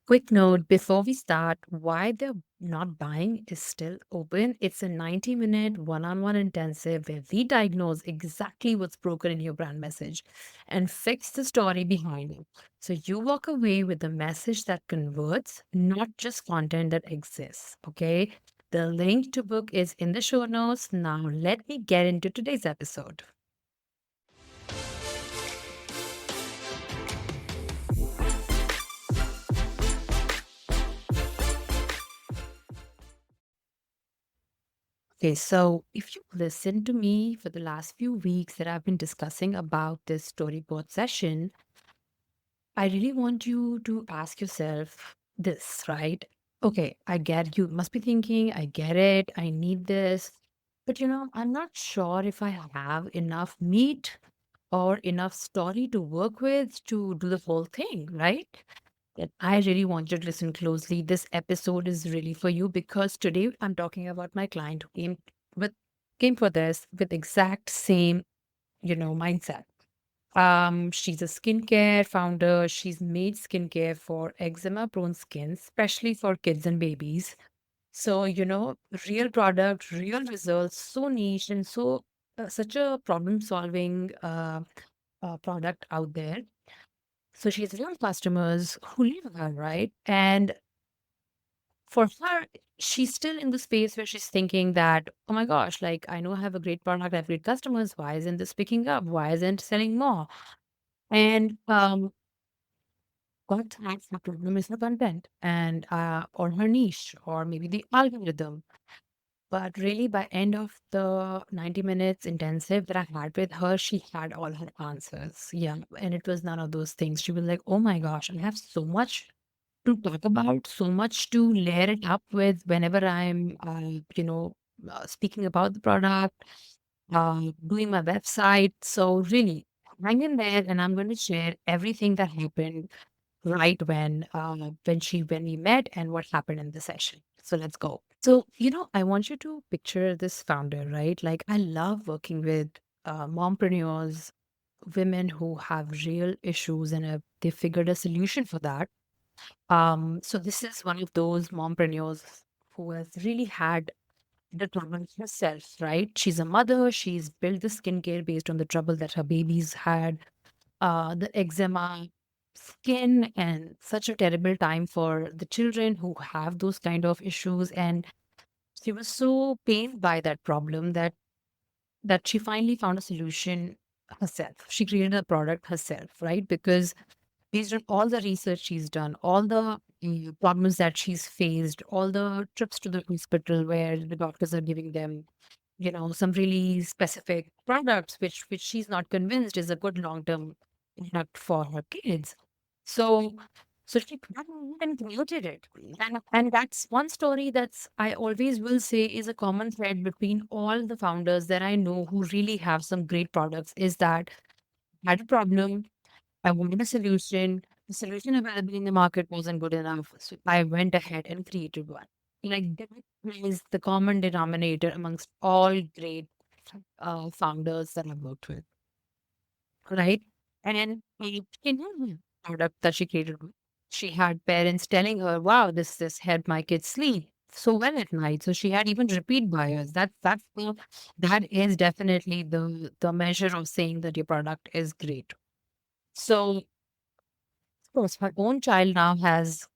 Quick note before we start, why they're not buying is still open. It's a 90-minute one on one intensive where we diagnose exactly what's broken in your brand message and fix the story behind it. So you walk away with a message that converts, not just content that exists. Okay. The link to book is in the show notes. Now, let me get into today's episode. Okay, so if you listen to me for the last few weeks that I've been discussing about this storyboard session, I really want you to ask yourself this, right? Okay, I get you must be thinking, I get it, I need this, but I'm not sure if I have enough meat or enough story to work with to do the whole thing, right? And I really want you to listen closely. This episode is really for you because today I'm talking about my client who with came for this with exact same, mindset. She's a skincare founder. She's made skincare for eczema-prone skin, especially for kids and babies. So, real product, real results, so niche and so such a problem-solving product out there. So she has real customers who live with her, right? And for her, she's still in the space where she's thinking that, oh my gosh, like I know I have a great product, I have great customers. Why isn't this picking up? Why isn't selling more? And perhaps the problem is the content and or her niche or maybe the algorithm. But really, by end of the 90 minutes intensive that I had with her, she had all her answers. Yeah, and it was none of those things. She was like, "Oh my gosh, I have so much to talk about, so much to layer it up with whenever I'm, speaking about the product, doing my website. So really, hang in there, and I'm going to share everything that happened right when we met and what happened in the session. So let's go. So I want you to picture this founder, right? Like I love working with mompreneurs, women who have real issues and they figured a solution for that. So this is one of those mompreneurs who has really had the trouble herself, right? She's a mother. She's built the skincare based on the trouble that her babies had, the eczema skin, and such a terrible time for the children who have those kind of issues. And she was so pained by that problem that she finally found a solution herself. She created a product herself, right? Because based on all the research she's done, all the problems that she's faced, all the trips to the hospital where the doctors are giving them, some really specific products which she's not convinced is a good long-term product for her kids. So so she and created it. And that's one story that's I always will say is a common thread between all the founders that I know who really have some great products is that had a problem, I wanted a solution. The solution available in the market wasn't good enough. So I went ahead and created one. Like that is the common denominator amongst all great founders that I've worked with, right? And then she knew the product that she created. She had parents telling her, "Wow, this helped my kids sleep so well at night." So she had even repeat buyers. That is definitely the measure of saying that your product is great. So of course, her own child now has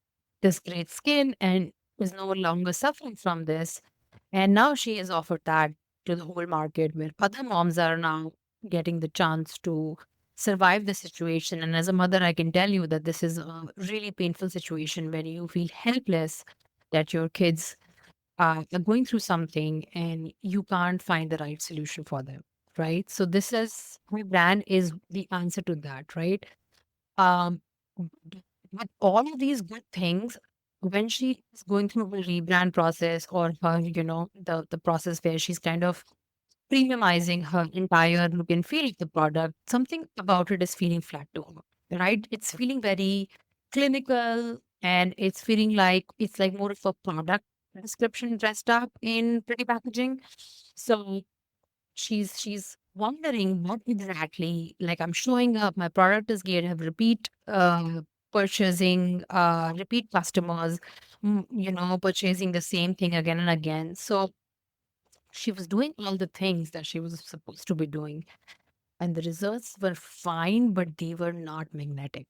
this great skin and is no longer suffering from this. And now she has offered that to the whole market where other moms are now getting the chance to survive the situation. And as a mother, I can tell you that this is a really painful situation when you feel helpless that your kids are going through something and you can't find the right solution for them. Right. So this is my brand is the answer to that, right? Um, with all of these good things, when she is going through a rebrand process or her, the process where she's kind of premiumizing her entire look and feel of the product, something about it is feeling flat to her, right? It's feeling very clinical and it's feeling like it's like more of a product description dressed up in pretty packaging. So she's wondering what exactly like I'm showing up, my product is great, I have repeat purchasing repeat customers, purchasing the same thing again and again. So she was doing all the things that she was supposed to be doing. And the results were fine, but they were not magnetic,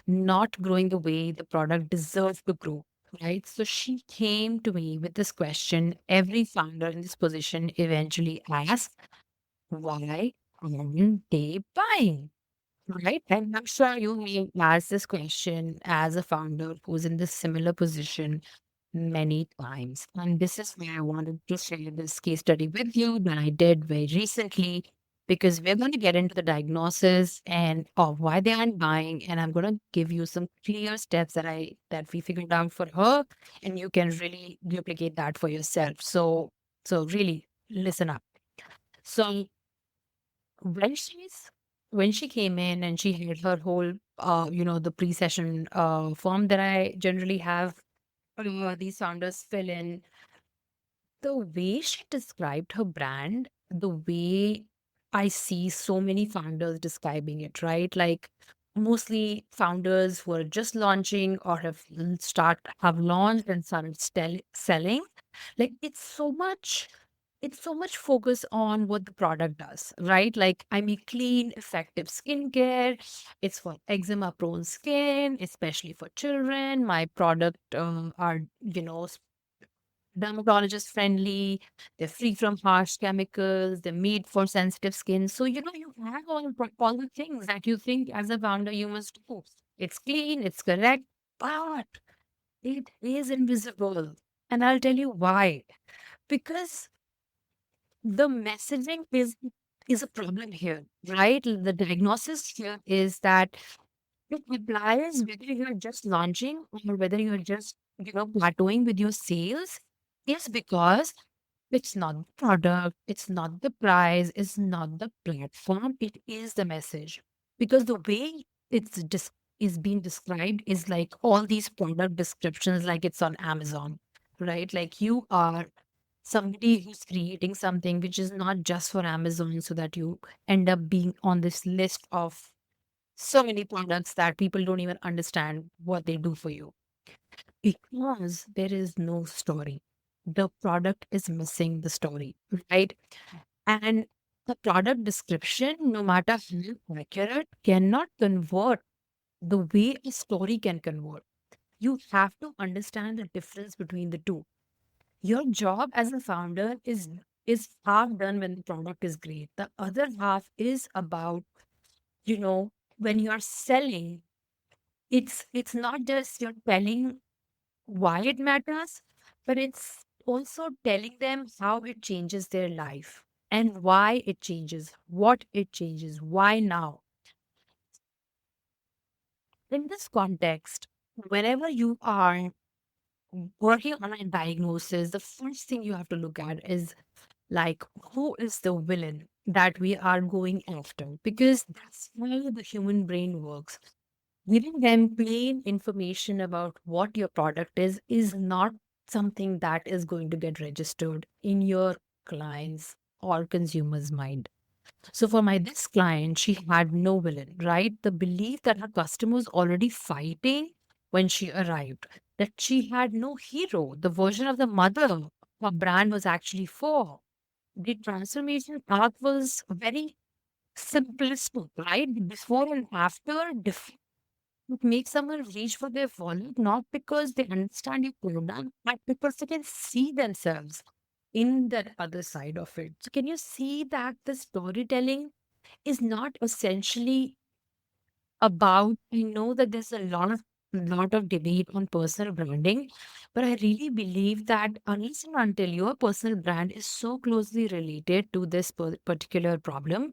not growing the way the product deserved to grow. Right. So she came to me with this question. Every founder in this position eventually asks, why aren't they buying? Right. And I'm sure you may ask this question as a founder who's in this similar position many times. And this is why I wanted to share this case study with you that I did very recently, because we're going to get into the diagnosis and of why they aren't buying. And I'm going to give you some clear steps that we figured out for her, and you can really duplicate that for yourself. So really listen up. So when she's when she came in and she had her whole the pre-session form that I generally have these founders fill in, the way she described her brand, the way I see so many founders describing it, right? Like mostly founders who are just launching or have launched and started selling. Like it's so much focus on what the product does, right? Like I mean clean, effective skincare. It's for eczema prone skin, especially for children. My product are, dermatologist friendly, they're free from harsh chemicals, they're made for sensitive skin. So, you have all the things that you think as a founder you must do. It's clean, it's correct, but it is invisible. And I'll tell you why. Because the messaging is a problem here, right? The diagnosis here is that it applies whether you're just launching or whether you're just, plateauing with your sales, is because it's not the product, it's not the price, it's not the platform, it is the message. Because the way is being described is like all these product descriptions, like it's on Amazon, right? Like you are somebody who's creating something which is not just for Amazon, so that you end up being on this list of so many products that people don't even understand what they do for you, because there is no story. The product is missing the story, right? And the product description, no matter how accurate, cannot convert the way a story can convert. You have to understand the difference between the two. Your job as a founder is half done when the product is great. The other half is about, you know, when you are selling, it's not just you're telling why it matters, but it's also telling them how it changes their life and why it changes, what it changes, why now. In this context, whenever you are working on a diagnosis, the first thing you have to look at is like, who is the villain that we are going after? Because that's how the human brain works. Giving them plain information about what your product is not something that is going to get registered in your client's or consumer's mind. So for my this client, she had no villain, right? The belief that her customer was already fighting when she arrived, that she had no hero, the version of the mother her brand was actually for. The transformation arc was very simplistic, right? Before and after, it makes someone reach for their wallet not because they understand your product, but because they can see themselves in that other side of it. So, can you see that the storytelling is not essentially about? I know that there's a lot of debate on personal branding, but I really believe that unless and until your personal brand is so closely related to this particular problem,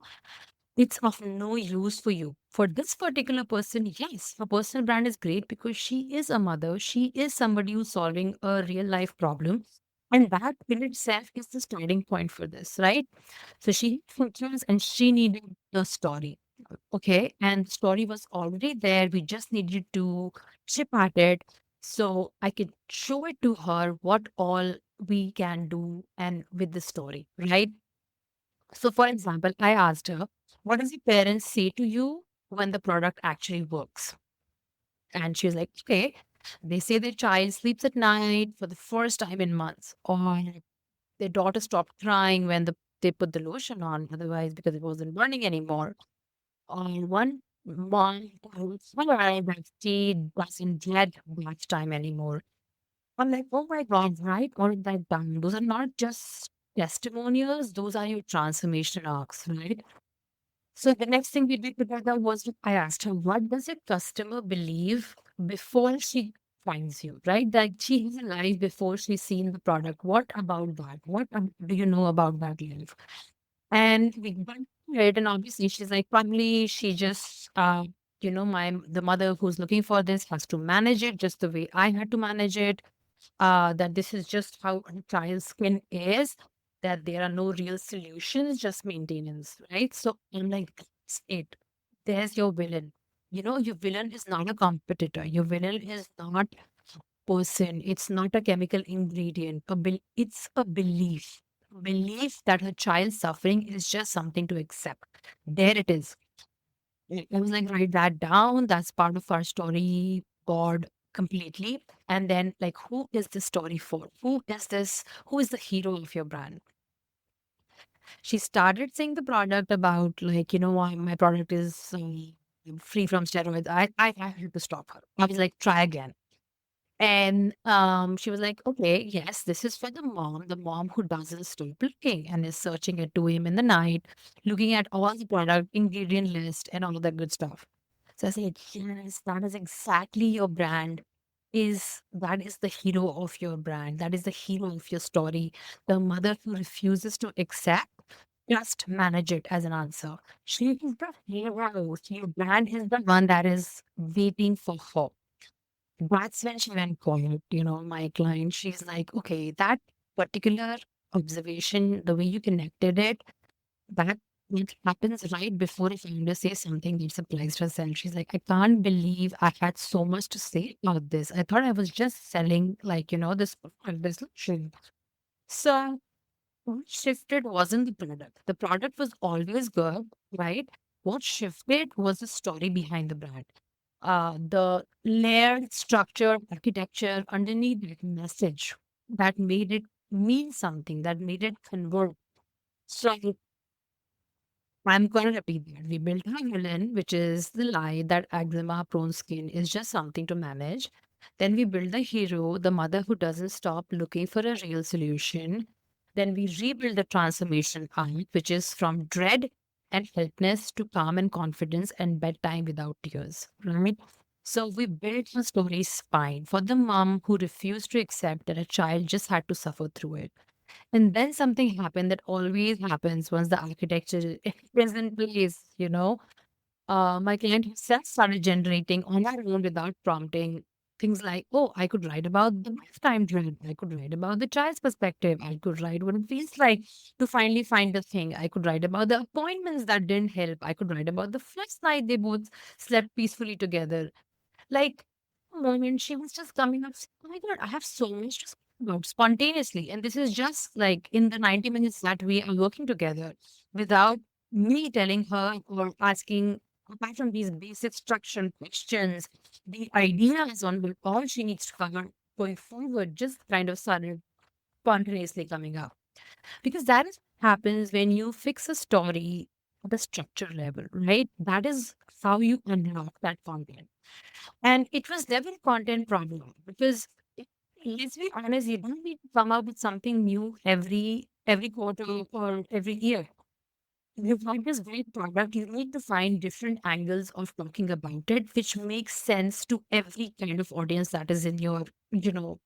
it's of no use for you. For this particular person, yes, her personal brand is great because she is a mother. She is somebody who's solving a real life problem. And that in itself is the starting point for this, right? So she had features and she needed a story. Okay. And the story was already there. We just needed to chip at it. So I could show it to her what all we can do and with the story, right? So, for example, I asked her, what does your parents say to you when the product actually works? And she was like, okay, they say their child sleeps at night for the first time in months, or their daughter stopped crying when they put the lotion on, otherwise, because it wasn't burning anymore. Or one mom told her that she doesn't get bath time anymore. I'm like, oh my God, right? All of that done. Those are not just testimonials, those are your transformation arcs, right? So the next thing we did together was I asked her, what does a customer believe before she finds you, right? That she has a life before she's seen the product. What about that? What do you know about that life? And we went through it, and obviously she's like, probably she just, the mother who's looking for this has to manage it just the way I had to manage it, that this is just how a child's skin is, that there are no real solutions, just maintenance, right? So I'm like, that's it. There's your villain. Your villain is not a competitor. Your villain is not person. It's not a chemical ingredient. It's a belief. Belief that her child's suffering is just something to accept. There it is. I was like, write that down. That's part of our story board completely. And then, like, who is this story for? Who is this? Who is the hero of your brand? She started saying the product about, like, my product is free from steroids. I had to stop her. I was like, try again. And she was like, okay, yes, this is for the mom who doesn't stop looking and is searching at 2 a.m. in the night, looking at all the product ingredient list and all of that good stuff. So I said, yes, that is exactly your brand. That is the hero of your brand. That is the hero of your story. The mother who refuses to accept, just manage it as an answer. She is the hero. Your brand is the one that is waiting for her. That's when she went quiet, my client. She's like, okay, that particular observation, the way you connected it, that happens right before a founder says something that surprised herself. She's like, I can't believe I had so much to say about this. I thought I was just selling, like, this luxury. So what shifted wasn't the product. The product was always good, right? What shifted was the story behind the brand. The layered structure, architecture underneath that message that made it mean something, that made it convert. So I'm going to repeat that. We built a villain, which is the lie that eczema prone skin is just something to manage. Then we build the hero, the mother who doesn't stop looking for a real solution. Then we rebuild the transformation arc, which is from dread and helplessness to calm and confidence and bedtime without tears. Right? So we built a story spine for the mom who refused to accept that a child just had to suffer through it. And then something happened that always happens once the architecture is in place. My client herself started generating on her own without prompting things like, oh, I could write about the lifetime dread. I could write about the child's perspective. I could write what it feels like to finally find the thing. I could write about the appointments that didn't help. I could write about the first night they both slept peacefully together. Like, moment she was just coming up, saying, oh my God, I have so much to speak about spontaneously. And this is just like in the 90 minutes that we are working together without me telling her or asking, apart from these basic structural questions, the ideas on what all she needs to cover going forward just kind of started spontaneously coming up. Because that is what happens when you fix a story at the structure level, right? That is how you unlock that content. And it was never a content problem because let's be honest, you don't need to come up with something new every quarter or every year. You've got this great product, you need to find different angles of talking about it, which makes sense to every kind of audience that is in your,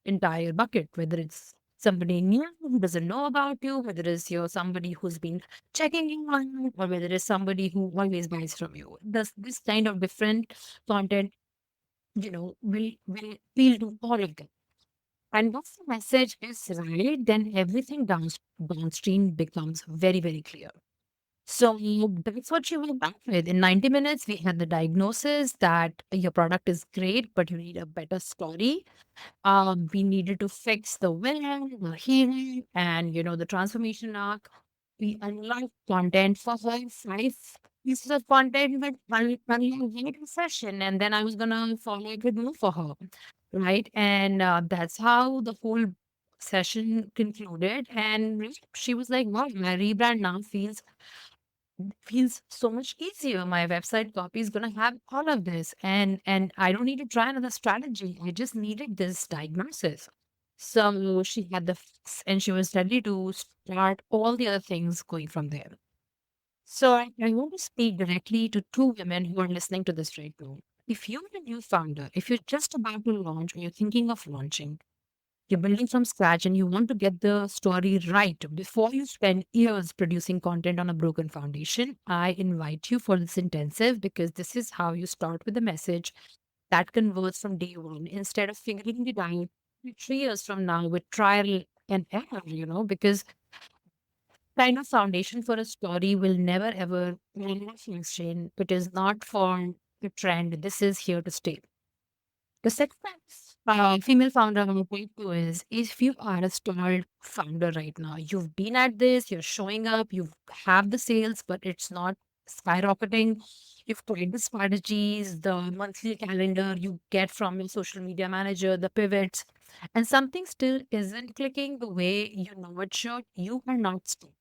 entire bucket, whether it's somebody new who doesn't know about you, whether it's somebody who's been checking you on, or whether it's somebody who always buys from you. This kind of different content will appeal to all of them. And once the message is right, then everything downstream becomes very, very clear. So that's what she went back with. In 90 minutes, we had the diagnosis that your product is great, but you need a better story. We needed to fix the villain, the hero, and the transformation arc. We unlocked content for her, 5 pieces of content with one session, and then I was gonna follow it with more for her, right? And that's how the whole session concluded. And really, she was like, "Wow, my rebrand now feels so much easier. My website copy is gonna have all of this, and I don't need to try another strategy. I just needed this diagnosis." So she had the fix, and she was ready to start all the other things going from there. So I want to speak directly to two women who are listening to this right now. If you're a new founder, if you're just about to launch or you're thinking of launching, you're building from scratch and you want to get the story right before you spend years producing content on a broken foundation, I invite you for this intensive because this is how you start with a message that converts from day one instead of figuring it out 3 years from now with trial and error, because kind of foundation for a story will never ever function. It is not for the trend. This is here to stay. The second female founder I'm going to point to is if you are a stalled founder right now, you've been at this, you're showing up, you have the sales, but it's not skyrocketing. You've tried the strategies, the monthly calendar you get from your social media manager, the pivots, and something still isn't clicking the way you know it should. You are not stuck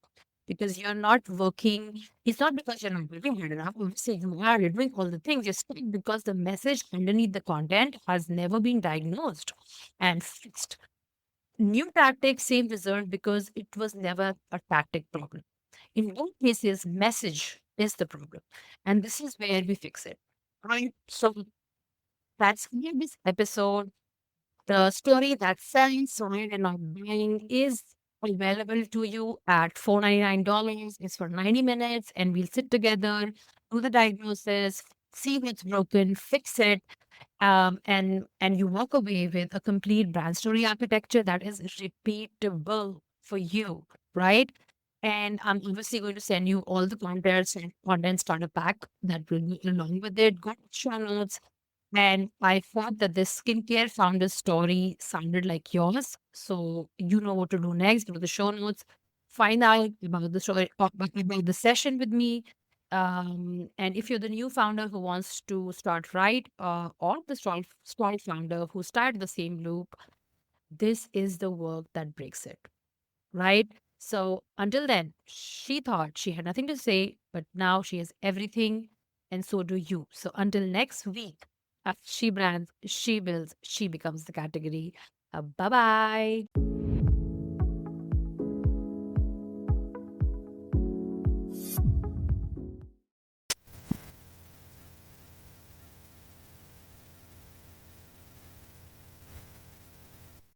because you're not working. It's not because you're not working hard enough. Obviously, you are. You're doing all the things. You're stuck because the message underneath the content has never been diagnosed and fixed. New tactic, same result because it was never a tactic problem. In both cases, message is the problem. And this is where we fix it. Right. So that's this episode. The story that sells, sold, and not buying is available to you at $499. It's for 90 minutes, and we'll sit together, do the diagnosis, see what's broken, fix it, and you walk away with a complete brand story architecture that is repeatable for you, right? And I'm obviously going to send you all the content starter pack that will go along with it. Got show notes, and I thought that this skincare founder story sounded like yours. So you know what to do next. Go to the show notes, find out about the story, about the session with me. And if you're the new founder who wants to start right, or the stall founder who started the same loop, this is the work that breaks it, right? So until then, she thought she had nothing to say, but now she has everything, and so do you. So until next week, she brands, she builds, she becomes the category. Bye bye.